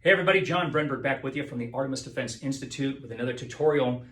Hey everybody, John Brenberg back with you from the Artemis Defense Institute with another tutorial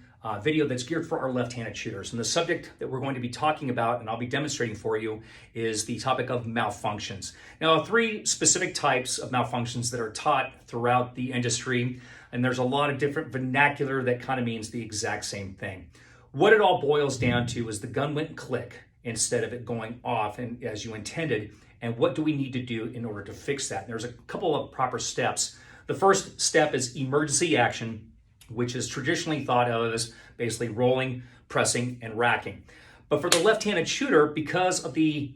video that's geared for our left-handed shooters. And the subject that we're going to be talking about, and I'll be demonstrating for you, is the topic of malfunctions. Now, three specific types of malfunctions that are taught throughout the industry, and there's a lot of different vernacular that kind of means the exact same thing. What it all boils down to is the gun went click instead of it going off and as you intended, and what do we need to do in order to fix that? And there's a couple of proper steps. The first step is emergency action, which is traditionally thought of as basically rolling, pressing, and racking. But for the left-handed shooter, because of the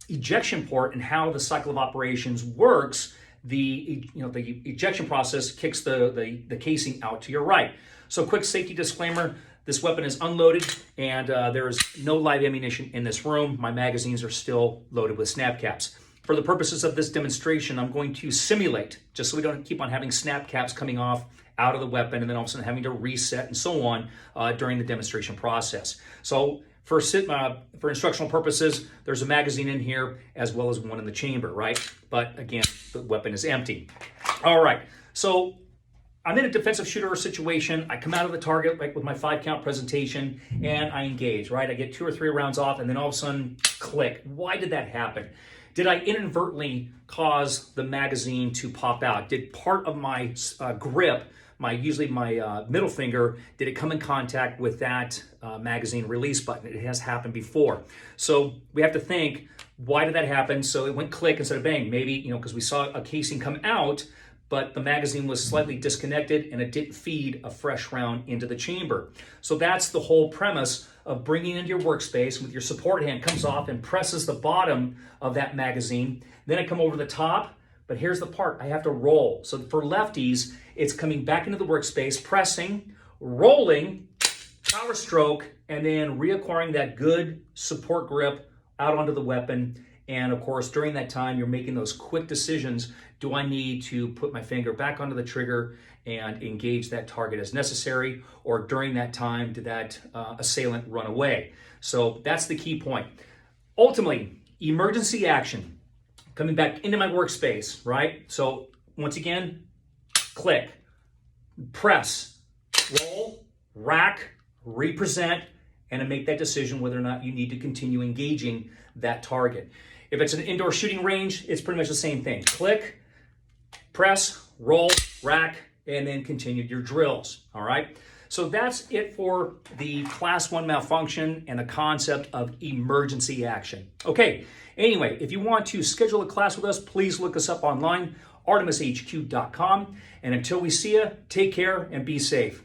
ejection port and how the cycle of operations works, the ejection process kicks the casing out to your right. So quick safety disclaimer, this weapon is unloaded and there is no live ammunition in this room. My magazines are still loaded with snap caps. For the purposes of this demonstration, I'm going to simulate, just so we don't keep on having snap caps coming off out of the weapon and then all of a sudden having to reset and so on during the demonstration process. So for instructional purposes, there's a magazine in here as well as one in the chamber, right? But again, the weapon is empty. All right, so I'm in a defensive shooter situation. I come out of the target like with my 5-count presentation and I engage, right? I get 2 or 3 rounds off and then all of a sudden, click. Why did that happen? Did I inadvertently cause the magazine to pop out? Did part of my grip, usually my middle finger, did it come in contact with that magazine release button? It has happened before. So we have to think, why did that happen? So it went click instead of bang. Maybe, because we saw a casing come out, but the magazine was slightly disconnected and it didn't feed a fresh round into the chamber. So that's the whole premise of bringing into your workspace with your support hand comes off and presses the bottom of that magazine. Then I come over the top, but here's the part, I have to roll. So for lefties, it's coming back into the workspace, pressing, rolling, power stroke, and then reacquiring that good support grip out onto the weapon. And of course, during that time, you're making those quick decisions. Do I need to put my finger back onto the trigger and engage that target as necessary? Or during that time, did that assailant run away? So that's the key point. Ultimately, emergency action, coming back into my workspace, right? So once again, click, press, roll, rack, represent, and to make that decision whether or not you need to continue engaging that target. If it's an indoor shooting range, it's pretty much the same thing. Click, press, roll, rack, and then continue your drills, all right? So that's it for the Class 1 malfunction and the concept of emergency action. Okay, anyway, if you want to schedule a class with us, please look us up online, artemishq.com. And until we see you, take care and be safe.